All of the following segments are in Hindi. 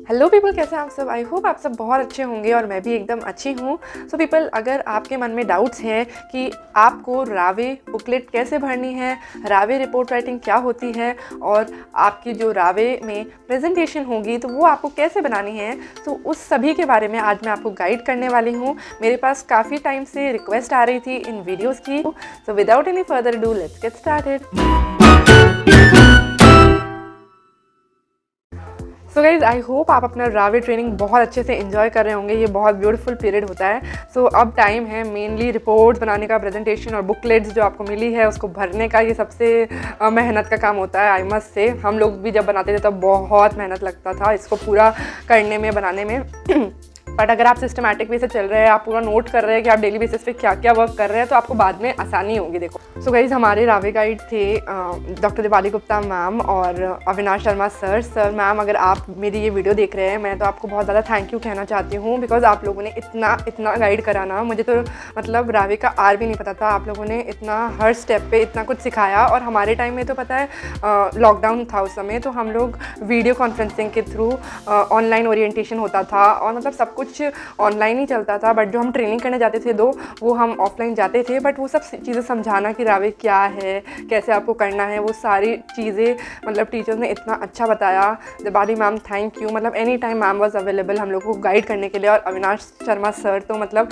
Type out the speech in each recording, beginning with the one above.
हेलो पीपल, कैसे हैं आप सब। आई होप आप सब बहुत अच्छे होंगे और मैं भी एकदम अच्छी हूँ। सो पीपल, अगर आपके मन में डाउट्स हैं कि आपको रावे बुकलेट कैसे भरनी है, रावे रिपोर्ट राइटिंग क्या होती है और आपकी जो रावे में प्रेजेंटेशन होगी तो वो आपको कैसे बनानी है, तो उस सभी के बारे में आज मैं आपको गाइड करने वाली हूँ। मेरे पास काफ़ी टाइम से रिक्वेस्ट आ रही थी इन वीडियोज़ की। So without any further do let's get started. So guys, I hope आप अपना रावे ट्रेनिंग बहुत अच्छे से एंजॉय कर रहे होंगे। ये बहुत ब्यूटीफुल पीरियड होता है। सो अब टाइम है मेनली रिपोर्ट्स बनाने का, प्रेजेंटेशन और बुकलेट्स जो आपको मिली है उसको भरने का। ये सबसे मेहनत का काम होता है, आई मस्ट से। हम लोग भी जब बनाते थे तब बहुत मेहनत लगता था इसको पूरा करने में, बनाने में। बट अगर आप सिस्टमैटिक वे से चल रहे हैं, आप पूरा नोट कर रहे हैं कि आप डेली बेसिस पे क्या क्या वर्क कर रहे हैं, तो आपको बाद में आसानी होगी। देखो, सो गाइज, हमारे रावे गाइड थे डॉक्टर दिवाली गुप्ता मैम और अविनाश शर्मा सर। मैम, अगर आप मेरी ये वीडियो देख रहे हैं, मैं तो आपको बहुत ज़्यादा थैंक यू कहना चाहती हूँ, बिकॉज आप लोगों ने इतना गाइड करा ना। मुझे तो मतलब रावे का आर भी नहीं पता था। आप लोगों ने इतना हर स्टेप पे इतना कुछ सिखाया। और हमारे टाइम में तो पता है लॉकडाउन था उस समय, तो हम लोग वीडियो कॉन्फ्रेंसिंग के थ्रू ऑनलाइन ओरिएंटेशन होता था और मतलब सब कुछ ऑनलाइन ही चलता था। बट जो हम ट्रेनिंग करने जाते थे वो हम ऑफलाइन जाते थे। बट वो सब चीज़ें समझाना कि रावे क्या है, कैसे आपको करना है, वो सारी चीज़ें मतलब टीचर्स ने इतना अच्छा बताया। Diwali ma'am, thank you. मतलब any time ma'am was available हम लोग को गाइड करने के लिए। और अविनाश शर्मा सर तो मतलब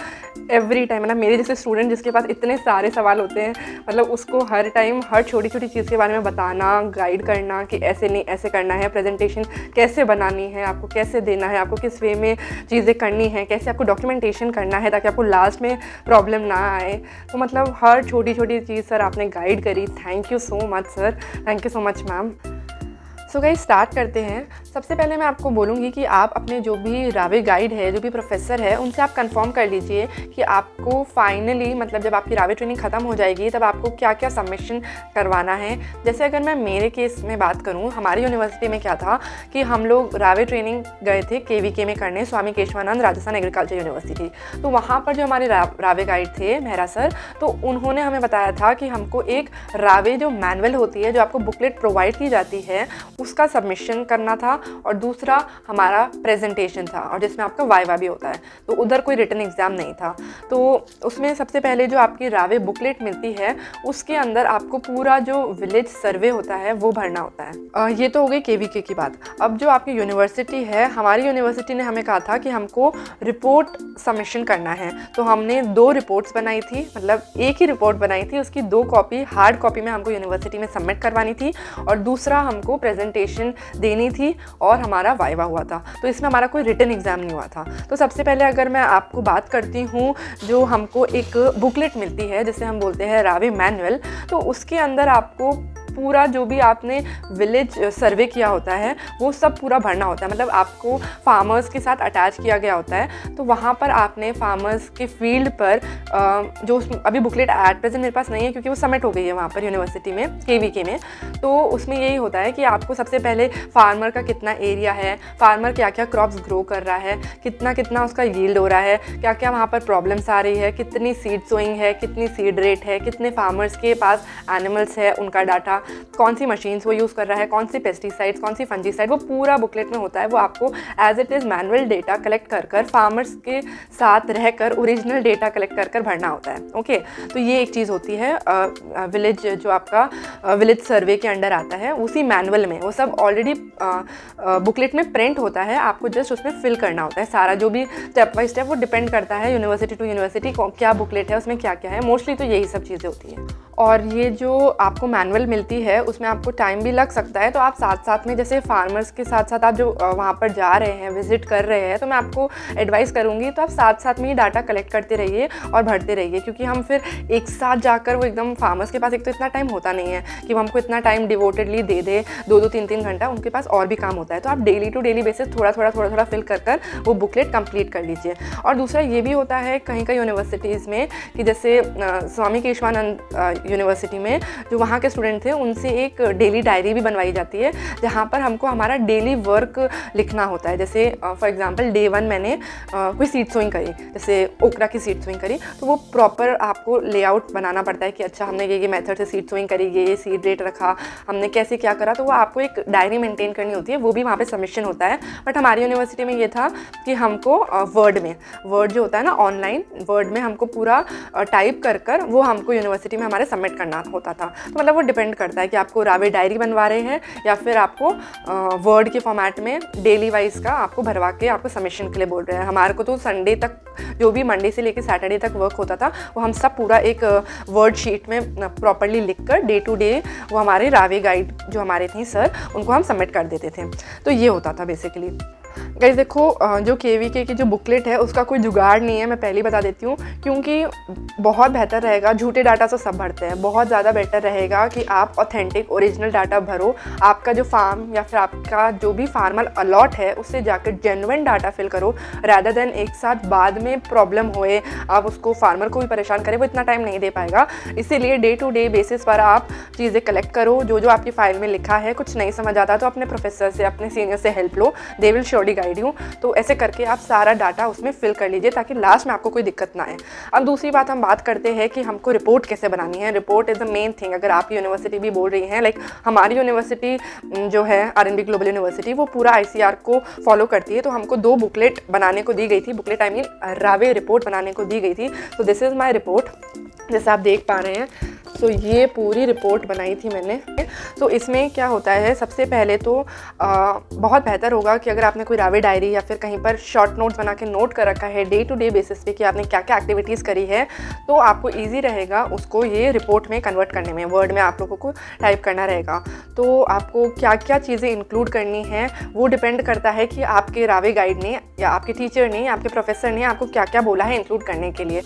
एवरी टाइम, मतलब मेरे जैसे स्टूडेंट जिसके पास इतने सारे सवाल होते हैं, मतलब उसको हर टाइम हर छोटी छोटी चीज़ के बारे में बताना, गाइड करना कि ऐसे नहीं ऐसे करना है, प्रेजेंटेशन कैसे बनानी है, आपको कैसे देना है, आपको किस वे में चीज़ें करनी है, कैसे आपको डॉक्यूमेंटेशन करना है ताकि आपको लास्ट में प्रॉब्लम ना आए। तो मतलब हर छोटी छोटी चीज़ सर आपने गाइड करी। Thank you so much sir, thank you so much ma'am. So guys, start करते हैं। सबसे पहले मैं आपको बोलूँगी कि आप अपने जो भी रावे गाइड है, जो भी प्रोफेसर है, उनसे आप कंफर्म कर लीजिए कि आपको फाइनली मतलब जब आपकी रावे ट्रेनिंग ख़त्म हो जाएगी तब आपको क्या क्या सबमिशन करवाना है। जैसे अगर मैं मेरे केस में बात करूँ, हमारी यूनिवर्सिटी में क्या था कि हम लोग रावे ट्रेनिंग गए थे KVK में करने, स्वामी केशवानंद राजस्थान एग्रीकल्चर यूनिवर्सिटी। तो वहाँ पर जो हमारे रावे गाइड थे मेहरा सर, तो उन्होंने हमें बताया था कि हमको एक रावे जो मैनुअल होती है, जो आपको बुकलेट प्रोवाइड की जाती है, उसका सबमिशन करना था। और दूसरा हमारा प्रेजेंटेशन था, और जिसमें आपका वाइवा भी होता है। तो उधर कोई रिटन एग्ज़ाम नहीं था। तो उसमें सबसे पहले जो आपकी रावे बुकलेट मिलती है, उसके अंदर आपको पूरा जो विलेज सर्वे होता है वो भरना होता है। ये तो हो गई KVK की बात। अब जो आपकी यूनिवर्सिटी है, हमारी यूनिवर्सिटी ने हमें कहा था कि हमको रिपोर्ट सबमिशन करना है। तो हमने 2 रिपोर्ट्स बनाई थी, मतलब एक ही रिपोर्ट बनाई थी, उसकी 2 कॉपी हार्ड कॉपी में हमको यूनिवर्सिटी में सबमिट करवानी थी, और दूसरा हमको प्रेजेंटेशन देनी थी और हमारा वाइवा हुआ था। तो इसमें हमारा कोई रिटन एग्ज़ाम नहीं हुआ था। तो सबसे पहले अगर मैं आपको बात करती हूँ, जो हमको एक बुकलेट मिलती है जिसे हम बोलते हैं रावे मैनुअल, तो उसके अंदर आपको पूरा जो भी आपने विलेज सर्वे किया होता है वो सब पूरा भरना होता है। मतलब आपको फार्मर्स के साथ अटैच किया गया होता है। तो वहाँ पर आपने फार्मर्स के फील्ड पर जो अभी बुकलेट एट प्रेजेंट मेरे पास नहीं है क्योंकि वो सबमिट हो गई है वहाँ पर यूनिवर्सिटी में, KVK में। तो उसमें यही होता है कि आपको सबसे पहले फार्मर का कितना एरिया है, फार्मर क्या क्या क्रॉप्स ग्रो कर रहा है, कितना उसका यील्ड हो रहा है, क्या क्या वहाँ पर प्रॉब्लम्स आ रही है, कितनी सीड सोइंग है, कितनी सीड रेट है, कितने फार्मर्स के पास एनिमल्स है, उनका डाटा, कौन सी मशीन्स वो यूज़ कर रहा है, कौन सी पेस्टिसाइड्स, कौन सी फंजीसाइड, वो पूरा बुकलेट में होता है। वो आपको as it is manual data collect कर फार्मर्स के साथ रहकर ओरिजिनल डेटा कलेक्ट कर भरना होता है। ओके, तो ये एक चीज़ होती है विलेज, जो आपका विलेज सर्वे के अंडर आता है, उसी मैनुअल में वो सब ऑलरेडी बुकलेट में प्रिंट होता है। आपको जस्ट उसमें फिल करना होता है सारा, जो भी स्टेप बाई स्टेप। वो डिपेंड करता है यूनिवर्सिटी टू यूनिवर्सिटी क्या बुकलेट है, उसमें क्या क्या है। मोस्टली तो यही सब चीज़ें होती हैं। और ये जो आपको मैनुअल मिलती है उसमें आपको टाइम भी लग सकता है। तो आप साथ साथ में, जैसे फार्मर्स के साथ साथ आप जो वहाँ पर जा रहे हैं, विजिट कर रहे हैं, तो मैं आपको एडवाइस करूँगी तो आप साथ साथ में ही डाटा कलेक्ट करते रहिए और भरते रहिए। क्योंकि हम फिर एक साथ जाकर, वो एकदम फार्मर्स के पास एक तो इतना टाइम होता नहीं है कि वो हमको इतना टाइम डिवोटेडली दे दे, 2-2, 3-3 घंटा। उनके पास और भी काम होता है। तो आप डेली टू डेली बेसिस थोड़ा थोड़ा फिल कर वो बुकलेट कंप्लीट कर लीजिए। और दूसरा ये भी होता है कहीं यूनिवर्सिटीज़ में कि जैसे स्वामी केशवानंद यूनिवर्सिटी में जो वहाँ के स्टूडेंट थे उनसे एक डेली डायरी भी बनवाई जाती है, जहाँ पर हमको हमारा डेली वर्क लिखना होता है। जैसे फॉर एग्जांपल डे 1 मैंने कोई सीट सोइंग करी, जैसे ओकरा की सीट सोइंग करी, तो वो प्रॉपर आपको लेआउट बनाना पड़ता है कि अच्छा हमने ये मेथड से सीट सोइंग करी, ये सीट रेट रखा, हमने कैसे क्या करा, तो वो आपको एक डायरी मेंटेन करनी होती है, वो भी वहाँ पे सबमिशन होता है। बट हमारी यूनिवर्सिटी में ये था कि हमको वर्ड जो होता है ना ऑनलाइन, वर्ड में हमको पूरा टाइप कर वो हमको यूनिवर्सिटी में हमारे सबमिट करना होता था। तो मतलब वो डिपेंड करता है कि आपको रावे डायरी बनवा रहे हैं या फिर आपको वर्ड के फॉर्मेट में डेली वाइज का आपको भरवा के आपको सबमिशन के लिए बोल रहे हैं। हमारे को तो संडे तक, जो भी मंडे से लेकर सैटरडे तक वर्क होता था, वो हम सब पूरा एक वर्ड शीट में प्रॉपरली लिख कर डे टू डे वो हमारे रावे गाइड जो हमारे थे सर, उनको हम सबमिट कर देते थे। तो ये होता था बेसिकली। गाइस देखो, जो केवीके की जो बुकलेट है उसका कोई जुगाड़ नहीं है, मैं पहले ही बता देती हूँ, क्योंकि बहुत बेहतर रहेगा, झूठे डाटा से सब भरते हैं, बहुत ज़्यादा बेटर रहेगा कि आप ऑथेंटिक ओरिजिनल डाटा भरो। आपका जो फार्म या फिर आपका जो भी फार्मल अलॉट है उससे जाकर जेन्युइन डाटा फिल करो, रैदर देन एक साथ बाद में प्रॉब्लम होए, आप उसको फार्मर को भी परेशान करें, वो इतना टाइम नहीं दे पाएगा। इसीलिए डे टू डे बेसिस पर आप चीज़ें कलेक्ट करो, जो आपकी फाइल में लिखा है। कुछ नहीं समझ आता तो अपने प्रोफेसर से, अपने सीनियर से help low, they will surely guide you. तो ऐसे करके आप सारा डाटा उसमें फिल कर लीजिए ताकि लास्ट में आपको कोई दिक्कत ना आए। अब दूसरी बात हम बात करते हैं कि हमको रिपोर्ट कैसे बनानी है। Report is the main thing. अगर आपकी यूनिवर्सिटी भी बोल रही है, लाइक हमारी यूनिवर्सिटी जो है आरएनबी ग्लोबल यूनिवर्सिटी, वो पूरा आईसीआर को फॉलो करती है। तो हमको 2 बुकलेट बनाने को दी गई थी, booklet I mean Rawe report बनाने को दी गई थी। तो दिस इज़ माई रिपोर्ट, जैसे आप देख पा रहे हैं। तो ये पूरी रिपोर्ट बनाई थी मैंने। तो इसमें क्या होता है, सबसे पहले तो बहुत बेहतर होगा कि अगर आपने कोई रावे डायरी या फिर कहीं पर शॉर्ट नोट्स बना के नोट कर रखा है डे टू डे बेसिस पे कि आपने क्या क्या एक्टिविटीज़ करी है, तो आपको ईजी रहेगा उसको ये रिपोर्ट में कन्वर्ट करने में। वर्ड में आप लोगों को टाइप करना रहेगा, तो आपको क्या क्या चीज़ें इंक्लूड करनी है वो डिपेंड करता है कि आपके रावे गाइड ने या आपके टीचर ने, आपके प्रोफेसर ने आपको क्या क्या बोला है इंक्लूड करने के लिए।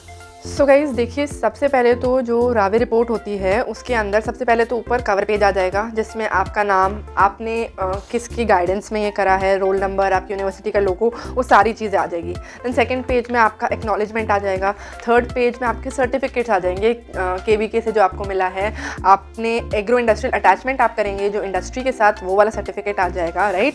सो गाइज़ देखिए, सबसे पहले तो जो रावे रिपोर्ट होती है उसके अंदर सबसे पहले तो ऊपर कवर पेज आ जाएगा, जिसमें आपका नाम, आपने किसकी गाइडेंस में ये करा है, रोल नंबर, आपकी यूनिवर्सिटी का लोगो, वो सारी चीज़ें आ जाएगी। देन सेकंड पेज में आपका एक्नॉलेजमेंट आ जाएगा। थर्ड पेज में आपके सर्टिफिकेट्स आ जाएंगे केवीके से जो आपको मिला है। आपने एग्रो इंडस्ट्रियल अटैचमेंट आप करेंगे जो इंडस्ट्री के साथ, वो वाला सर्टिफिकेट आ जाएगा, राइट।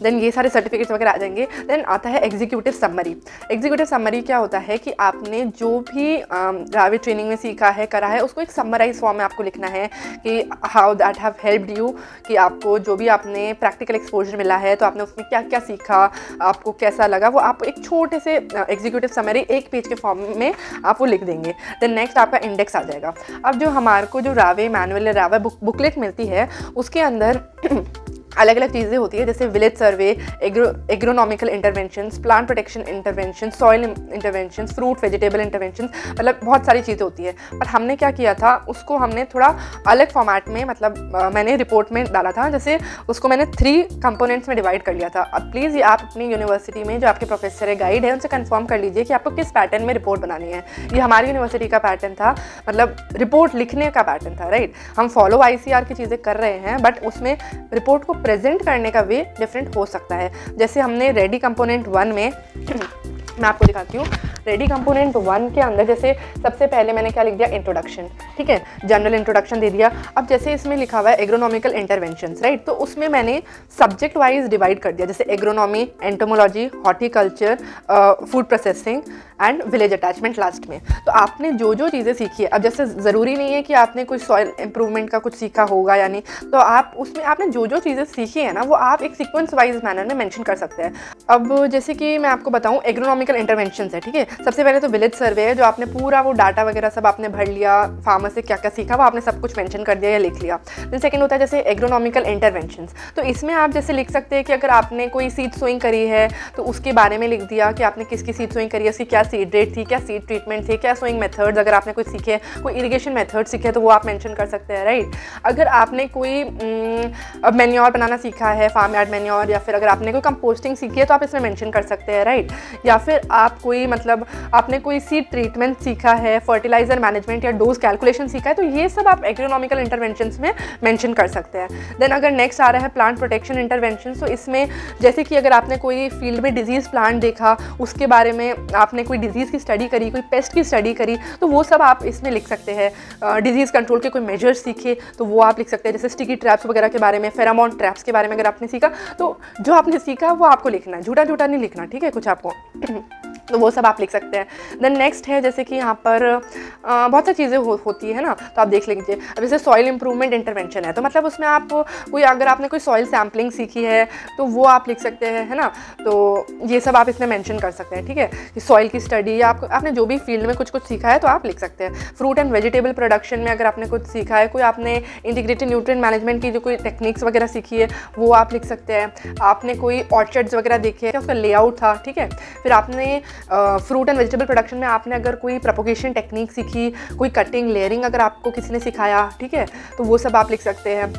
देन ये सारे सर्टिफिकेट्स वगैरह आ जाएंगे। देन आता है एग्जीक्यूटिव समरी। एग्जीक्यूटिव समरी क्या होता है कि आपने जो भी रावे ट्रेनिंग में सीखा है, करा है, उसको एक समराइज फॉर्म में आपको लिखना है कि how that have helped you, कि आपको जो भी आपने प्रैक्टिकल एक्सपोजर मिला है तो आपने उसमें क्या क्या सीखा, आपको कैसा लगा, वो आप एक छोटे से एग्जीक्यूटिव समरी 1 पेज के फॉर्म में आप वो लिख देंगे। देन नेक्स्ट आपका इंडेक्स आ जाएगा। अब जो हमारे को जो रावे मैनुअल, रावे बुकलेट मिलती है उसके अंदर अलग अलग चीज़ें होती है, जैसे village survey, agronomical interventions, plant protection intervention, soil interventions, fruit vegetable interventions, मतलब बहुत सारी चीज़ें होती है। पर हमने क्या किया था, उसको हमने थोड़ा अलग फॉर्मेट में, मतलब मैंने रिपोर्ट में डाला था, जैसे उसको मैंने 3 कंपोनेंट्स में डिवाइड कर लिया था। अब प्लीज़ ये आप अपनी यूनिवर्सिटी में जो आपके प्रोफेसर है, गाइड है, उनसे कंफर्म कर लीजिए कि आपको किस पैटर्न में रिपोर्ट बनानी है। ये हमारी यूनिवर्सिटी का पैटर्न था, मतलब रिपोर्ट लिखने का पैटर्न था, राइट। हम फॉलो आईसीआर की चीज़ें कर रहे हैं, बट उसमें रिपोर्ट को प्रेजेंट करने का वे डिफरेंट हो सकता है। जैसे हमने रेडी कंपोनेंट 1 में मैं आपको दिखाती हूँ। रेडी कंपोनेंट 1 के अंदर जैसे सबसे पहले मैंने क्या लिख दिया, इंट्रोडक्शन, ठीक है, जनरल इंट्रोडक्शन दे दिया। अब जैसे इसमें लिखा हुआ है एग्रोनॉमिकल इंटरवेंशंस, राइट, तो उसमें मैंने सब्जेक्ट वाइज डिवाइड कर दिया, जैसे agronomy, entomology, horticulture, food processing and village attachment last में। तो आपने जो जो चीज़ें सीखी है, अब जैसे ज़रूरी नहीं है कि आपने कोई सॉइल इंप्रूवमेंट का कुछ सीखा होगा या नहीं, तो आप उसमें आपने जो जो चीज़ें सीखी है ना, वो आप एक सीक्वेंस वाइज मैनर में मेंशन कर सकते हैं। अब जैसे कि मैं आपको बताऊँ, एग्रोनॉमिकल इंटरवेंशंस है, ठीक है। सबसे पहले तो विलेज सर्वे है, जो आपने पूरा वो डाटा वगैरह सब आपने भर लिया, फार्मर से क्या क्या सीखा वो आपने सब कुछ मेंशन कर दिया या लिख लिया। देन सेकंड होता है जैसे एग्रोनॉमिकल इंटरवेंशंस, तो इसमें आप जैसे लिख सकते हैं कि अगर आपने कोई सीड सोइंग करी है तो उसके बारे में लिख दिया कि आपने किसकी सीड सोइंग करी है, उसकी क्या सीड रेट थी, क्या सीड ट्रीटमेंट थी, क्या सोइंग मेथड्स, अगर आपने कुछ सीखे, कोई इरिगेशन मेथड सीखे तो वो आप मेंशन कर सकते हैं, राइट। अगर आपने कोई मैन्योर बनाना सीखा है, फार्म यार्ड मैन्योर, या फिर अगर आपने कोई कंपोस्टिंग सीखी है तो आप इसमें मेंशन कर सकते हैं, राइट। या फिर आप कोई मतलब आपने कोई सीड ट्रीटमेंट सीखा है, फर्टिलाइजर मैनेजमेंट या डोज कैलकुलेशन सीखा है, तो ये सब आप एग्रोनॉमिकल इंटरवेंशंस में मेंशन कर सकते हैं। देन अगर नेक्स्ट आ रहा है प्लांट प्रोटेक्शन इंटरवेंशन, तो इसमें जैसे कि अगर आपने कोई फील्ड में डिजीज़ प्लांट देखा, उसके बारे में आपने कोई कोई डिजीज़ की स्टडी करी, कोई पेस्ट की स्टडी करी, तो वो सब आप इसमें लिख सकते हैं। डिजीज़ कंट्रोल के कोई मेजर्स सीखे तो वो आप लिख सकते हैं, जैसे स्टिकी ट्रैप्स वगैरह के बारे में, फेरामोन ट्रैप्स के बारे में अगर आपने सीखा तो जो आपने सीखा वो आपको लिखना है, झूठा झूठा नहीं लिखना, ठीक है, कुछ आपको तो वो सब आप लिख सकते हैं। देन नेक्स्ट है जैसे कि यहाँ पर बहुत सारी चीज़ें होती है ना, तो आप देख लीजिए। अब जैसे सॉइल इंप्रूवमेंट इंटरवेंशन है, तो मतलब उसमें आप कोई अगर आपने कोई सॉइल सैम्पलिंग सीखी है तो वो आप लिख सकते हैं, है ना। तो ये सब आप इसमें मेंशन कर सकते हैं, ठीक है, कि सॉइल की स्टडी या आपने जो भी फील्ड में कुछ कुछ सीखा है तो आप लिख सकते हैं। फ्रूट एंड वेजिटेबल प्रोडक्शन में अगर आपने कुछ सीखा है, कोई आपने इंटीग्रेटेड न्यूट्रिएंट मैनेजमेंट की जो कोई टेक्निक्स वगैरह सीखी है वो आप लिख सकते हैं। आपने कोई ऑर्चर्ड्स वगैरह देखे, उसका लेआउट था, ठीक है। फिर आपने फ्रूट एंड वेजिटेबल प्रोडक्शन में आपने अगर कोई प्रोपोगेशन टेक्निक सीखी, कोई कटिंग लेयरिंग अगर आपको किसी ने सिखाया, ठीक है, तो वो सब आप लिख सकते हैं।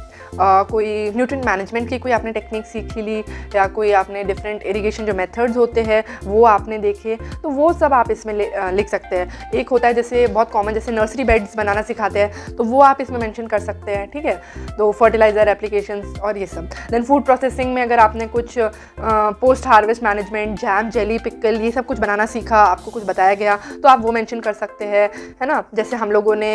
कोई न्यूट्रिएंट मैनेजमेंट की कोई आपने टेक्निक सीखी ली, या कोई आपने डिफरेंट इरिगेशन जो मेथड्स होते हैं वो आपने देखे, तो वो सब आप इसमें लिख सकते हैं। एक होता है जैसे बहुत कॉमन, जैसे नर्सरी बेड्स बनाना सिखाते हैं, तो वो आप इसमें मेंशन कर सकते हैं, ठीक है। तो फर्टिलाइज़र एप्लीकेशंस और ये सब। देन फूड प्रोसेसिंग में अगर आपने कुछ post harvest management, jam, jelly, pickle, ये सब कुछ बनाना सीखा, आपको कुछ बताया गया, तो आप वो मेंशन कर सकते हैं, है ना। जैसे हम लोगों ने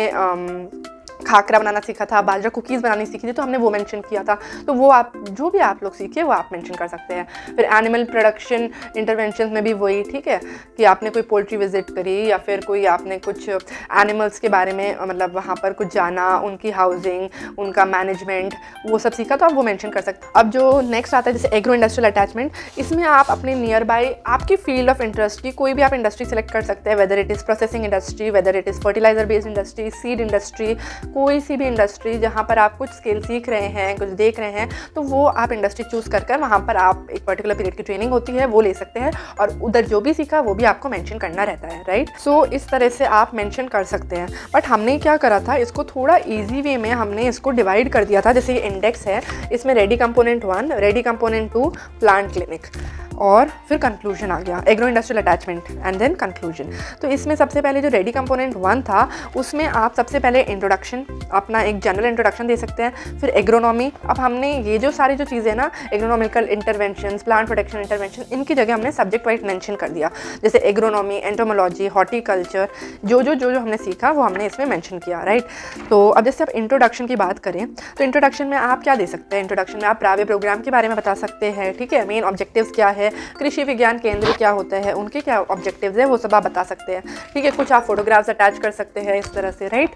खाकरा बनाना सीखा था, बाजरा कुकीज़ बनानी सीखी थी, तो हमने वो मेंशन किया था। तो वो आप जो भी आप लोग सीखे वो आप मेंशन कर सकते हैं। फिर एनिमल प्रोडक्शन इंटरवेंशन में भी वही, ठीक है, कि आपने कोई पोल्ट्री विजिट करी या फिर कोई आपने कुछ एनिमल्स के बारे में मतलब वहाँ पर कुछ जाना, उनकी हाउसिंग, उनका मैनेजमेंट, वो सब सीखा, तो आप वो मेंशन कर सकते हैं। अब जो नेक्स्ट आता है जैसे एग्रो इंडस्ट्रियल अटैचमेंट, इसमें आप अपने नियर बाय आपकी फील्ड ऑफ इंटरेस्ट की कोई भी आप इंडस्ट्री सेलेक्ट कर सकते हैं, whether it is processing industry, whether it is fertilizer based industry, seed industry, कोई सी भी इंडस्ट्री जहाँ पर आप कुछ स्किल सीख रहे हैं, कुछ देख रहे हैं, तो वो आप इंडस्ट्री चूज़ कर वहाँ पर आप एक पर्टिकुलर पीरियड की ट्रेनिंग होती है वो ले सकते हैं, और उधर जो भी सीखा वो भी आपको मेंशन करना रहता है, राइट। सो इस तरह से आप मेंशन कर सकते हैं। बट हमने क्या करा था, इसको थोड़ा ईजी वे में हमने इसको डिवाइड कर दिया था। जैसे ये इंडेक्स है, इसमें ready component 1, ready component 2, plant clinic, और फिर कंक्लूजन आ गया, agro industrial attachment and then conclusion. तो इसमें सबसे पहले जो रेडी कंपोनेंट 1 था, उसमें आप सबसे पहले इंट्रोडक्शन, अपना एक जनरल इंट्रोडक्शन दे सकते हैं। फिर एग्रोनॉमी, अब हमने ये जो सारी जो चीज़ें ना, agronomical interventions, plant protection intervention, इनकी जगह हमने सब्जेक्ट वाइज मेंशन कर दिया। जैसे एग्रोनॉमी, एंटोमोलॉजी, हॉर्टिकल्चर, जो हमने सीखा वो हमने इसमें मेंशन किया, राइट। तो अब जैसे आप इंट्रोडक्शन की बात करें, तो इंट्रोडक्शन में आप क्या दे सकते हैं, इंट्रोडक्शन में आप प्राव्य प्रोग्राम के बारे में बता सकते हैं, ठीक है, मेन ऑब्जेक्टिव्स क्या है, कृषि विज्ञान केंद्र क्या होता है, उनके क्या ऑब्जेक्टिव्स है, वो सब आप बता सकते हैं, ठीक है। कुछ आप फोटोग्राफ्स अटैच कर सकते हैं इस तरह से, राइट।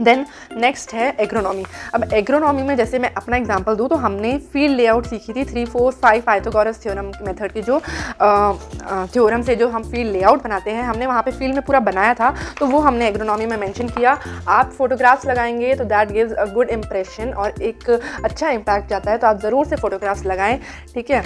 देन नेक्स्ट है एग्रोनॉमी। अब एग्रोनॉमी में जैसे मैं अपना एग्जांपल दूँ तो हमने फील्ड लेआउट सीखी थी 3, 4, 5 पाइथागोरस थ्योरम मेथड की, जो थ्योरम से जो हम फील्ड लेआउट बनाते हैं, हमने वहाँ पे फील्ड में पूरा बनाया था, तो वो हमने एग्रोनॉमी में मेंशन किया। आप फोटोग्राफ्स लगाएंगे तो that gives a good impression और एक अच्छा इम्पैक्ट जाता है, तो आप ज़रूर से फोटोग्राफ्स लगाएं, ठीक है।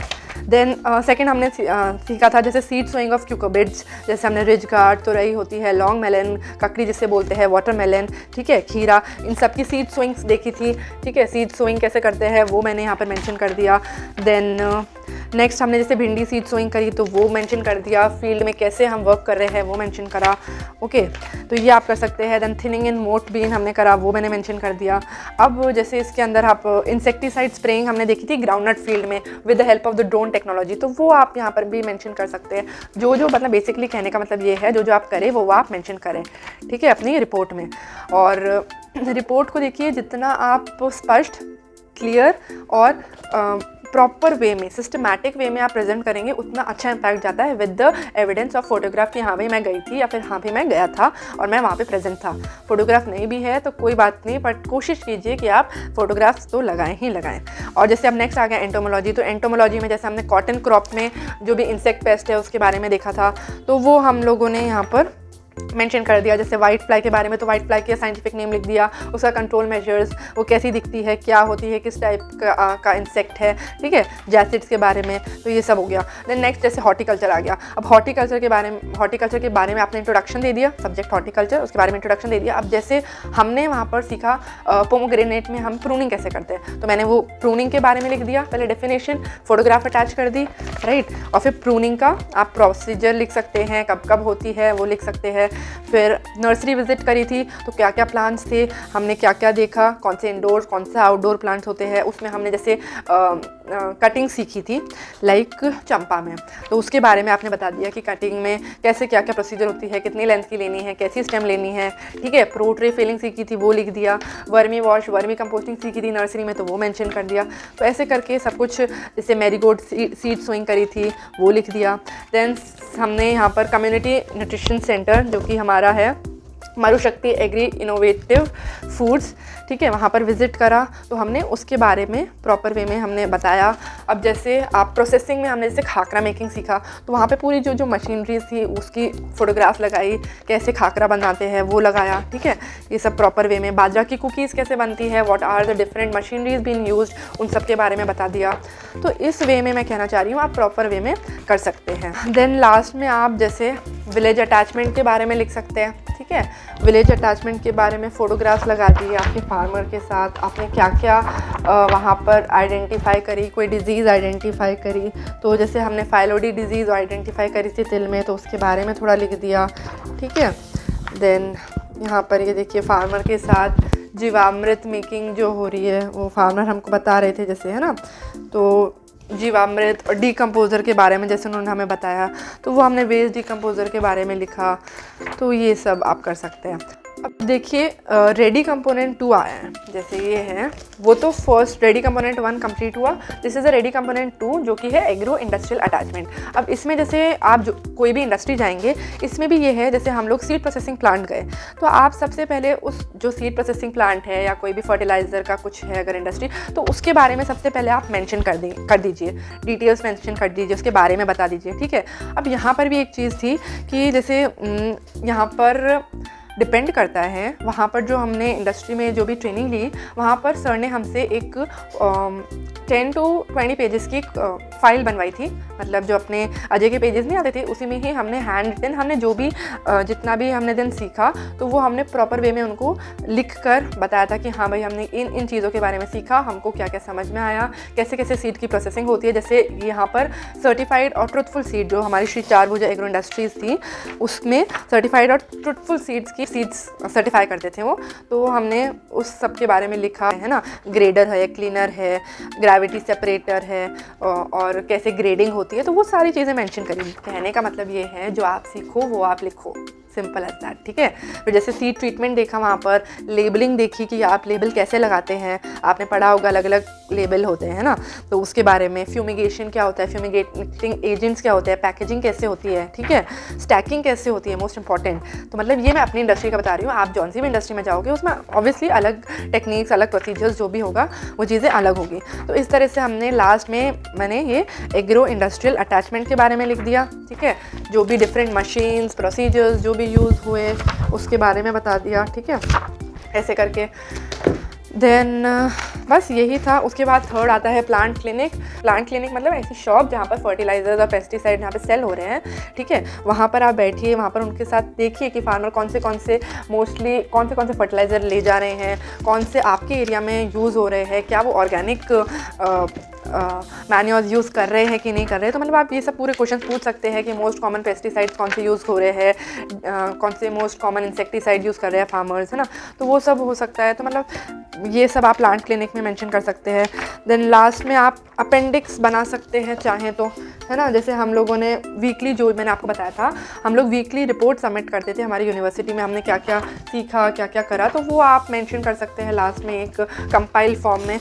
देन सेकेंड हमने सीखा था जैसे सीड सोइंग ऑफ क्यूकरबिट्स, जैसे हमने रिज गार्ड, तुरई होती है, लॉन्ग मेलन, ककड़ी जिसे बोलते हैं, वाटरमेलन, ठीक है, खीरा, इन सब की सीड सोइंग्स देखी थी, ठीक है। सीड सोइंग कैसे करते हैं वो मैंने यहाँ पर मेंशन कर दिया। देन नेक्स्ट हमने जैसे भिंडी सीड सोइंग करी तो वो मेंशन कर दिया, फील्ड में कैसे हम वर्क कर रहे हैं वो मेंशन करा, ओके, तो ये आप कर सकते हैं। देन थिनिंग इन मोट बीन हमने करा, वो मैंने मेंशन कर दिया। अब जैसे इसके अंदर आप इंसेक्टिसाइड स्प्रेइंग हमने देखी थी ग्राउंडनट फील्ड में with the help of the drone technology, तो वो आप यहाँ पर भी मेंशन कर सकते हैं। जो मतलब बेसिकली कहने का मतलब ये है, जो आप करें वो आप मेंशन करें, ठीक है, अपनी रिपोर्ट में। और रिपोर्ट को देखिए, जितना आप स्पष्ट, क्लियर और प्रॉपर वे में, सिस्टमैटिक वे में आप प्रेजेंट करेंगे, उतना अच्छा इम्पैक्ट जाता है with the evidence of photograph कि हाँ भाई मैं गई थी या फिर हाँ भाई मैं गया था और मैं वहाँ पे प्रेजेंट था। फोटोग्राफ नहीं भी है तो कोई बात नहीं, बट कोशिश कीजिए कि आप फोटोग्राफ्स तो लगाएं ही लगाएं। और जैसे अब नेक्स्ट आ गया एंटोमोलॉजी, तो एंटोमोलॉजी में जैसे हमने कॉटन क्रॉप में जो भी इंसेक्ट पेस्ट है उसके बारे में देखा था, तो वो हम लोगों ने यहाँ पर मेंशन कर दिया। जैसे वाइट फ्लाई के बारे में, तो वाइट फ्लाई के साइंटिफिक नेम लिख दिया, उसका कंट्रोल मेजर्स, वो कैसी दिखती है, क्या होती है, किस टाइप का इंसेक्ट है, ठीक है, जैसिड्स के बारे में, तो ये सब हो गया। देन नेक्स्ट जैसे हॉर्टिकल्चर आ गया। अब हॉर्टिकल्चर के बारे में आपने इंट्रोडक्शन दे दिया, सब्जेक्ट हॉर्टिकल्चर, उसके बारे में इंट्रोडक्शन दे दिया। अब जैसे हमने वहाँ पर सीखा पोमोग्रेनेट में हम प्रूनिंग कैसे करते हैं, तो मैंने वो प्रूनिंग के बारे में लिख दिया, पहले डेफिनेशन, फोटोग्राफ अटैच कर दी, राइट, और फिर प्रूनिंग का आप प्रोसीजर लिख सकते हैं, कब कब होती है वो लिख सकते हैं। फिर नर्सरी विजिट करी थी तो क्या क्या प्लांट्स थे, हमने क्या क्या देखा, कौन से इंडोर्स कौन से आउटडोर प्लांट्स होते हैं, उसमें हमने जैसे कटिंग सीखी थी लाइक चंपा में, तो उसके बारे में आपने बता दिया कि कटिंग में कैसे क्या क्या प्रोसीजर होती है, कितनी लेंथ की लेनी है, कैसी स्टेम लेनी है, ठीक है। प्रो ट्रे फिलिंग सीखी थी वो लिख दिया, वर्मी वॉश वर्मी कंपोस्टिंग सीखी थी नर्सरी में तो वो मेंशन कर दिया। तो ऐसे करके सब कुछ, जैसे मैरीगोल्ड सीड सोइंग करी थी वो लिख दिया। देन हमने यहाँ पर कम्युनिटी न्यूट्रिशन सेंटर जो कि हमारा है मरुशक्ति एग्री इनोवेटिव फूड्स, ठीक है, वहाँ पर विज़िट करा तो हमने उसके बारे में प्रॉपर वे में हमने बताया। अब जैसे आप प्रोसेसिंग में हमने जैसे खाकरा मेकिंग सीखा तो वहाँ पे पूरी जो मशीनरी थी उसकी फ़ोटोग्राफ लगाई, कैसे खाकरा बनाते हैं वो लगाया, ठीक है। ये सब प्रॉपर वे में, बाजरा की कुकीज़ कैसे बनती है, what are the different machineries been used, उन सब के बारे में बता दिया। तो इस वे में मैं कहना चाह रही हूँ आप प्रॉपर वे में कर सकते हैं। देन लास्ट में आप जैसे विलेज अटैचमेंट के बारे में लिख सकते हैं, ठीक है। विलेज अटैचमेंट के बारे में फ़ोटोग्राफ्स लगा दिए आपके फार्मर के साथ, आपने क्या क्या वहाँ पर आइडेंटिफाई करी, कोई डिज़ीज़ आइडेंटिफाई करी, तो जैसे हमने फाइलोडी डिज़ीज़ आइडेंटिफाई करी थी तिल में तो उसके बारे में थोड़ा लिख दिया, ठीक है। देन यहाँ पर ये देखिए फार्मर के साथ जीवामृत मेकिंग जो हो रही है वो फार्मर हमको बता रहे थे जैसे, है ना। तो जीवामृत और डीकम्पोज़र के बारे में जैसे उन्होंने हमें बताया तो वो हमने वेस्ट डीकम्पोज़र के बारे में लिखा। तो ये सब आप कर सकते हैं। अब देखिए रेडी कंपोनेंट 2 आया है, जैसे ये है वो तो फर्स्ट रेडी कंपोनेंट 1 कंप्लीट हुआ, this is a ready component 2 जो कि है एग्रो इंडस्ट्रियल अटैचमेंट। अब इसमें जैसे आप जो कोई भी इंडस्ट्री जाएंगे इसमें भी ये है, जैसे हम लोग सीड प्रोसेसिंग प्लांट गए तो आप सबसे पहले उस जो सीड प्रोसेसिंग प्लांट है या कोई भी फर्टिलाइज़र का कुछ है अगर इंडस्ट्री, तो उसके बारे में सबसे पहले आप मेंशन कर दीजिए, डिटेल्स मेंशन कर दीजिए, उसके बारे में बता दीजिए, ठीक है। अब यहाँ पर भी एक चीज़ थी कि जैसे यहाँ पर डिपेंड करता है, वहाँ पर जो हमने इंडस्ट्री में जो भी ट्रेनिंग ली वहाँ पर सर ने हमसे एक 10 to 20 पेजेस की फ़ाइल बनवाई थी, मतलब जो अपने अजय के पेजेस नहीं आते थे उसी में ही हमने हैंड रिटन हमने जो भी जितना भी हमने दिन सीखा तो वो हमने प्रॉपर वे में उनको लिख कर बताया था कि हाँ भाई हमने इन चीज़ों के बारे में सीखा, हमको क्या क्या समझ में आया, कैसे कैसे सीड की प्रोसेसिंग होती है। जैसे यहाँ पर सर्टिफाइड और ट्रुथफुल सीड जो हमारी श्री चारभुजा एग्रो इंडस्ट्रीज़ थी उसमें सर्टिफाइड और ट्रुथफुल सीड्स की सीड्स सर्टिफाई करते थे वो, तो हमने उस सब के बारे में लिखा है ना। ग्रेडर है, क्लीनर है, ग्रेविटी सेपरेटर है और कैसे ग्रेडिंग होती है, तो वो सारी चीज़ें मेंशन करी। कहने का मतलब ये है जो आप सीखो वो आप लिखो, सिंपल एज दैट, ठीक है। फिर जैसे सीड ट्रीटमेंट देखा, वहाँ पर लेबलिंग देखी कि आप लेबल कैसे लगाते हैं, आपने पढ़ा होगा अलग अलग लेबल होते हैं ना, तो उसके बारे में। फ्यूमिगेशन क्या होता है, फ्यूमिगेटिंग एजेंट्स क्या होते हैं, पैकेजिंग कैसे होती है, ठीक है, स्टैकिंग कैसे होती है, मोस्ट इंपॉर्टेंट। तो मतलब ये मैं अपनी इंडस्ट्री का बता रही हूँ, आप जौन सी भी इंडस्ट्री में जाओगे उसमें ऑब्वियसली अलग टेक्निक्स, अलग प्रोसीजर्स जो भी होगा वो चीज़ें अलग होगी। तो इस तरह से हमने लास्ट में मैंने ये एग्रो इंडस्ट्रियल अटैचमेंट के बारे में लिख दिया, ठीक है। जो भी डिफरेंट मशीन्स, प्रोसीजर्स जो भी यूज़ हुए उसके बारे में बता दिया, ठीक है, ऐसे करके। देन बस यही था। उसके बाद थर्ड आता है प्लांट क्लिनिक। प्लांट क्लिनिक मतलब ऐसी शॉप जहाँ पर फर्टिलाइजर्स और पेस्टिसाइड जहाँ पे सेल हो रहे हैं, ठीक है, वहाँ पर आप बैठिए, वहाँ पर उनके साथ देखिए कि फार्मर कौन से मोस्टली कौन से फर्टिलाइज़र ले जा रहे हैं, कौन से आपके एरिया में यूज़ हो रहे हैं, क्या वो ऑर्गेनिक मैन्योर्स यूज़ कर रहे हैं कि नहीं कर रहे हैं। तो मतलब आप ये सब पूरे क्वेश्चन पूछ सकते हैं कि मोस्ट कॉमन पेस्टिसाइड्स कौन से यूज़ हो रहे हैं, कौन से मोस्ट कॉमन इंसेक्टिसाइड यूज़ कर रहे हैं फार्मर्स, है ना, तो वो सब हो सकता है। तो मतलब ये सब आप प्लांट क्लिनिक में मेंशन कर सकते हैं। देन लास्ट में आप अपेंडिक्स बना सकते हैं चाहें तो, है ना। जैसे हम लोगों ने वीकली, जो मैंने आपको बताया था, हम लोग वीकली रिपोर्ट सबमिट करते थे हमारी यूनिवर्सिटी में, हमने क्या क्या सीखा, क्या क्या करा, तो वो आप मेंशन कर सकते हैं लास्ट में एक कंपाइल फॉर्म में,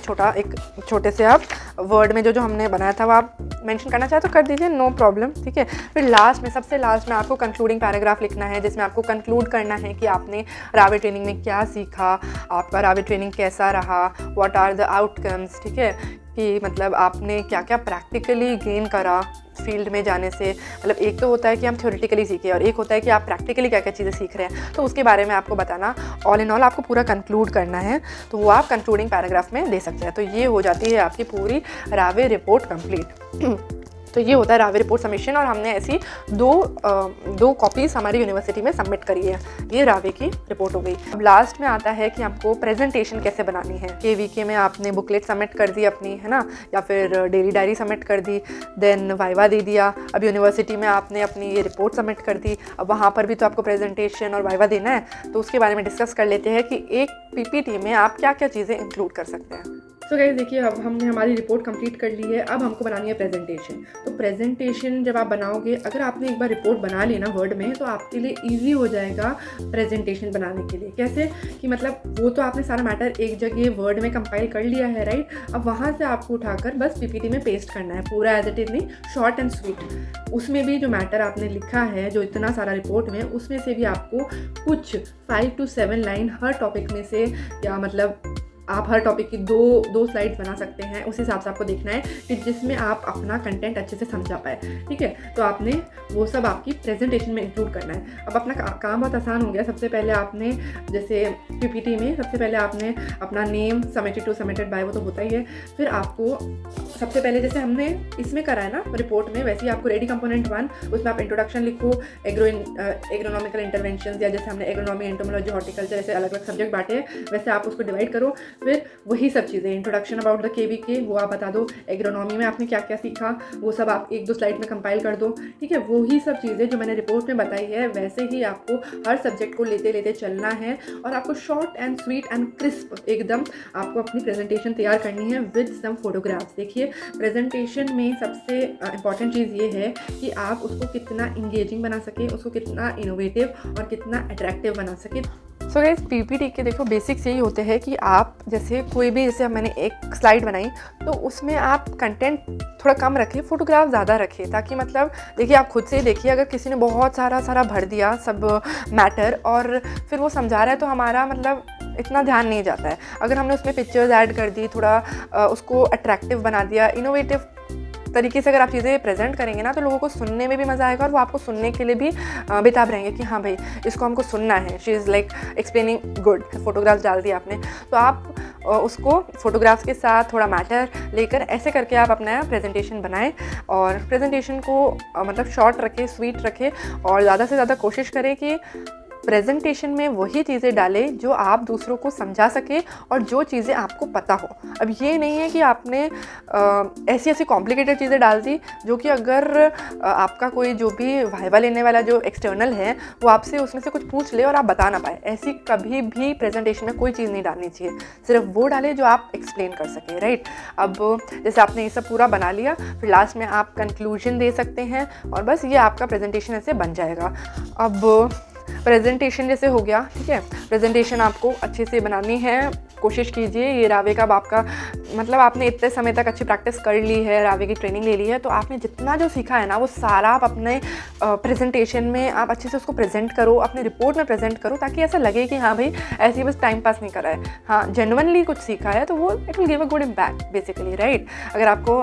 छोटे से आप वर्ड में जो हमने बनाया था वो आप मेंशन करना चाहे तो कर दीजिए, नो प्रॉब्लम, ठीक है। फिर लास्ट में, सबसे लास्ट में आपको कंक्लूडिंग पैराग्राफ लिखना है जिसमें आपको कंक्लूड करना है कि आपने रावे ट्रेनिंग में क्या सीखा, आपका रावे ट्रेनिंग कैसा रहा, व्हाट आर द आउटकम्स, ठीक है, कि मतलब आपने क्या क्या प्रैक्टिकली गेन करा फील्ड में जाने से। मतलब एक तो होता है कि हम थ्योरेटिकली सीखे और एक होता है कि आप प्रैक्टिकली क्या क्या चीज़ें सीख रहे हैं, तो उसके बारे में आपको बताना। ऑल इन ऑल आपको पूरा कंक्लूड करना है, तो वो आप कंक्लूडिंग पैराग्राफ में दे सकते हैं। तो ये हो जाती है आपकी पूरी रावे रिपोर्ट कंप्लीट। तो ये होता है रावे रिपोर्ट सबमिशन, और हमने ऐसी दो कॉपीज़ हमारी यूनिवर्सिटी में सबमिट करी है। ये रावे की रिपोर्ट हो गई। अब लास्ट में आता है कि आपको प्रेजेंटेशन कैसे बनानी है। KVK में आपने बुकलेट सबमिट कर दी अपनी, है ना, या फिर डेली डायरी सबमिट कर दी, देन वाइवा दे दिया। अब यूनिवर्सिटी में आपने अपनी ये रिपोर्ट सबमिट कर दी, अब वहाँ पर भी तो आपको प्रेजेंटेशन और वाइवा देना है, तो उसके बारे में डिस्कस कर लेते हैं कि एक PPT में आप क्या क्या चीज़ें इंक्लूड कर सकते हैं। सो गाइस देखिए, अब हमने हमारी रिपोर्ट कंप्लीट कर ली है। अब हमको बनानी है प्रेजेंटेशन। तो प्रेजेंटेशन जब आप बनाओगे, अगर आपने एक बार रिपोर्ट बना ली ना वर्ड में, तो आपके लिए ईजी हो जाएगा प्रेजेंटेशन बनाने के लिए। कैसे कि मतलब वो तो आपने सारा मैटर एक जगह वर्ड में कंपाइल कर लिया है, राइट। अब वहाँ से आपको उठाकर बस पीपीटी में पेस्ट करना है, पूरा एज इट इज नहीं, शॉर्ट एंड स्वीट। उसमें भी जो मैटर आपने लिखा है, जो इतना सारा रिपोर्ट में, उसमें से भी आपको कुछ 5 to 7 लाइन हर टॉपिक में से, या मतलब आप हर टॉपिक की दो स्लाइड्स बना सकते हैं। उस हिसाब से आपको देखना है कि जिसमें आप अपना कंटेंट अच्छे से समझा पाए, ठीक है। तो आपने वो सब आपकी प्रेजेंटेशन में इंक्लूड करना है। अब अपना काम बहुत आसान हो गया। सबसे पहले आपने, जैसे पीपीटी में सबसे पहले आपने अपना name, submitted to submitted by, वो तो होता ही है। फिर आपको सबसे पहले, जैसे हमने इसमें करा है ना रिपोर्ट में, वैसे ही आपको रेडी कंपोनेंट 1, उसमें आप इंट्रोडक्शन लिखो, एग्रोनॉमिकल इंटरवेंशन, या जैसे हमने एग्रोनॉमी, एंटोमोलॉजी, हॉर्टिकल्चर ऐसे अलग अलग सब्जेक्ट बांटे, वैसे आप उसको डिवाइड करो। फिर वही सब चीज़ें, इंट्रोडक्शन अबाउट द केवीके वो आप बता दो, एग्रोनॉमी में आपने क्या क्या सीखा वो सब आप 1-2 स्लाइड में कंपाइल कर दो, ठीक है। वही सब चीज़ें जो मैंने रिपोर्ट में बताई है, वैसे ही आपको हर सब्जेक्ट को लेते लेते चलना है, और आपको short and sweet and crisp एकदम आपको अपनी प्रेजेंटेशन तैयार करनी है विद सम फोटोग्राफ्स। देखिए, प्रेजेंटेशन में सबसे इंपॉर्टेंट चीज़ ये है कि आप उसको कितना इंगेजिंग बना सके, उसको कितना इनोवेटिव और कितना अट्रैक्टिव बना सके। सो गाइस, पीपीटी के देखो बेसिक्स यही होते हैं कि आप जैसे कोई भी, जैसे मैंने एक स्लाइड बनाई तो उसमें आप कंटेंट थोड़ा कम रखें, फोटोग्राफ ज़्यादा रखें, ताकि मतलब देखिए, आप खुद से ही देखिए, अगर किसी ने बहुत सारा भर दिया सब मैटर और फिर वो समझा रहा है, तो हमारा मतलब इतना ध्यान नहीं जाता है। अगर हमने उसमें पिक्चर्स ऐड कर दी, थोड़ा उसको अट्रैक्टिव बना दिया, इनोवेटिव तरीके से अगर आप चीज़ें प्रेजेंट करेंगे ना, तो लोगों को सुनने में भी मज़ा आएगा, और वो आपको सुनने के लिए भी बेताब रहेंगे कि हाँ भाई, इसको हमको सुनना है, she is like explaining good. Photographs डाल दिया आपने, तो आप उसको फोटोग्राफ्स के साथ थोड़ा मैटर लेकर ऐसे करके आप अपना प्रेजेंटेशन बनाएं। और प्रेजेंटेशन को मतलब शॉर्ट रखें, स्वीट रखें, और ज़्यादा से ज़्यादा कोशिश करें कि प्रेजेंटेशन में वही चीज़ें डालें जो आप दूसरों को समझा सके और जो चीज़ें आपको पता हो। अब ये नहीं है कि आपने ऐसी ऐसी कॉम्प्लिकेटेड चीज़ें डाल दी जो कि अगर आपका कोई जो भी वाइवा लेने वाला जो एक्सटर्नल है वो आपसे उसमें से कुछ पूछ ले और आप बता ना पाए। ऐसी कभी भी प्रेजेंटेशन में कोई चीज़ नहीं डालनी चाहिए, सिर्फ वो डालें जो आप एक्सप्लेन कर सकें, राइट। अब जैसे आपने ये सब पूरा बना लिया, फिर लास्ट में आप कंक्लूजन दे सकते हैं और बस ये आपका प्रेजेंटेशन ऐसे बन जाएगा। अब प्रेजेंटेशन जैसे हो गया, ठीक है। प्रेजेंटेशन आपको अच्छे से बनानी है, कोशिश कीजिए। ये रावे का आपका मतलब आपने इतने समय तक अच्छी प्रैक्टिस कर ली है, रावे की ट्रेनिंग ले ली है, तो आपने जितना जो सीखा है ना वो सारा आप अपने प्रेजेंटेशन में आप अच्छे से उसको प्रेजेंट करो, अपने रिपोर्ट में प्रेजेंट करो, ताकि ऐसा लगे कि हाँ भाई ऐसे ही बस टाइम पास नहीं करा है, हाँ जेन्युइनली कुछ सीखा है, तो वो it will give a good impact basically, right. अगर आपको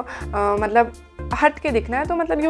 मतलब हट के दिखना है तो मतलब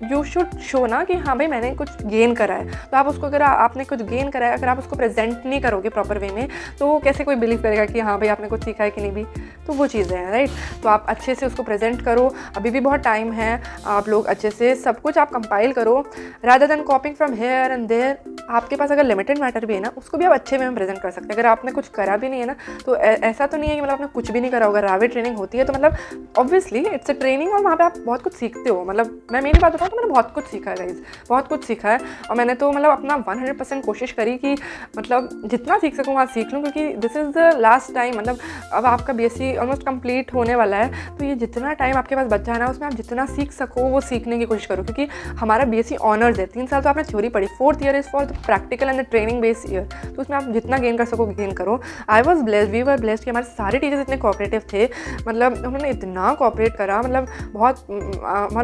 यू शुड शो ना कि हाँ भाई मैंने कुछ गेन करा है। तो आप उसको, अगर आपने कुछ गेन करा है, अगर आप उसको प्रेजेंट नहीं करोगे प्रॉपर वे में, तो कैसे कोई बिलीव करेगा कि हाँ भाई आपने कुछ सीखा है कि नहीं भी। तो वो चीज़ें हैं, राइट। तो आप अच्छे से उसको प्रेजेंट करो, अभी भी बहुत टाइम है, आप लोग अच्छे से सब कुछ आप कंपाइल करो rather than copying from here and there. आपके पास अगर लिमिटेड मैटर भी है ना, उसको भी आप अच्छे वे में प्रेजेंट कर सकते हैं। अगर आपने कुछ करा भी नहीं है ना, तो ऐसा तो नहीं है कि मतलब आपने कुछ भी नहीं करा होगा। रावे ट्रेनिंग होती है तो मतलब ऑब्वियसली इट्स अ ट्रेनिंग, और वहाँ पे आप बहुत कुछ सीखते हो। मतलब मैं मेरी बात बताऊँ तो मैंने बहुत कुछ सीखा है गाइस, बहुत कुछ सीखा है, और मैंने तो मतलब अपना 100% कोशिश करी कि मतलब जितना सीख सकूँ वहाँ सीख लूँ, क्योंकि this is the last time. मतलब अब आपका बीएससी ऑलमोस्ट कंप्लीट होने वाला है, तो ये जितना टाइम आपके पास बचा है ना, उसमें आप जितना सीख सको वो सीखने की कोशिश करो, क्योंकि हमारा बीएससी ऑनर्स है, 3 साल तो आपने थ्योरी पढ़ी, 4th year is for the practical and the training based year. तो उसमें आप जितना गेन कर सको गेन करो। I was blessed, we were blessed कि हमारे सारे टीचर्स इतने कोऑपरेटिव थे, मतलब उन्होंने इतना कोऑपरेट करा, मतलब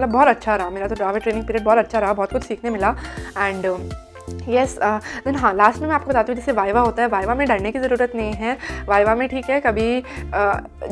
बहुत अच्छा रहा मेरा तो रावे ट्रेनिंग पीरियड, बहुत अच्छा रहा, बहुत कुछ सीखने मिला। एंड यस देन हाँ, लास्ट में मैं आपको बताती हूँ, जैसे वाइवा होता है, वाइवा में डरने की ज़रूरत नहीं है। वाइवा में ठीक है, कभी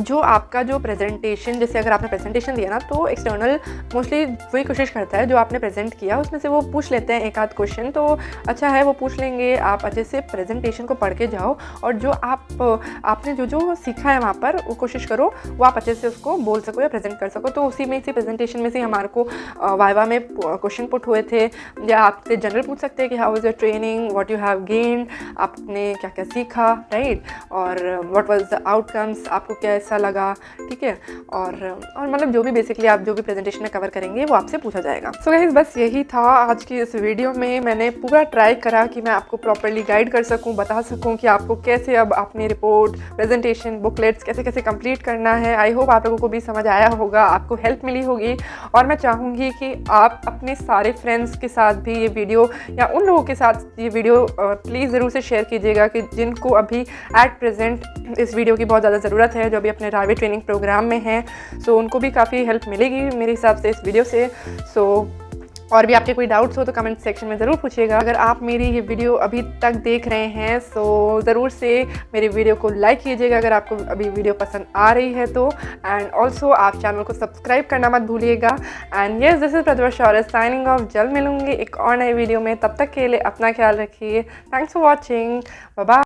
जो आपका जो प्रेजेंटेशन, जैसे अगर आपने प्रेजेंटेशन दिया ना, तो एक्सटर्नल मोस्टली वही कोशिश करता है जो आपने प्रेजेंट किया उसमें से वो पूछ लेते हैं एक आध क्वेश्चन, तो अच्छा है वो पूछ लेंगे। आप अच्छे से प्रेजेंटेशन को पढ़ के जाओ, और जो आपने जो सीखा है वहाँ पर वो कोशिश करो वो आप अच्छे से उसको बोल सको या प्रेजेंट कर सको। तो उसी में से प्रेजेंटेशन में से हमारे को वाइवा में क्वेश्चन पुट हुए थे, या आपसे जनरल पूछ सकते हैं कि how was your training, what you have gained, आपने क्या क्या सीखा, राइट, और व्हाट वाज द आउटकम्स, आपको कैसा लगा, ठीक है, और मतलब जो भी बेसिकली आप जो भी प्रेजेंटेशन में कवर करेंगे वो आपसे पूछा जाएगा। सो गाइस बस यही था आज की इस वीडियो में। मैंने पूरा ट्राई करा कि मैं आपको प्रॉपरली गाइड कर सकूं, बता सकूं कि आपको कैसे अब अपनी रिपोर्ट, प्रेजेंटेशन, बुकलेट्स कैसे कैसे कंप्लीट करना है। आई होप आप लोगों को भी समझ आया होगा, आपको हेल्प मिली होगी, और मैं चाहूँगी कि आप अपने सारे फ्रेंड्स के साथ भी ये वीडियो या उन लोगों के साथ ये वीडियो प्लीज़ ज़रूर से शेयर कीजिएगा कि जिनको अभी एट प्रेजेंट इस वीडियो की बहुत ज़्यादा ज़रूरत है, जो अभी अपने रावे ट्रेनिंग प्रोग्राम में हैं। सो उनको भी काफ़ी हेल्प मिलेगी मेरे हिसाब से इस वीडियो से। सो और भी आपके कोई डाउट्स हो तो कमेंट सेक्शन में ज़रूर पूछिएगा। अगर आप मेरी ये वीडियो अभी तक देख रहे हैं सो ज़रूर से मेरी वीडियो को लाइक कीजिएगा अगर आपको अभी वीडियो पसंद आ रही है तो, एंड ऑल्सो आप चैनल को सब्सक्राइब करना मत भूलिएगा। And yes, this is Pratibha Shaurya signing off. जल्द मिलूंगी एक और नई वीडियो में, तब तक के लिए अपना ख्याल रखिए। Thanks for watching, bye bye.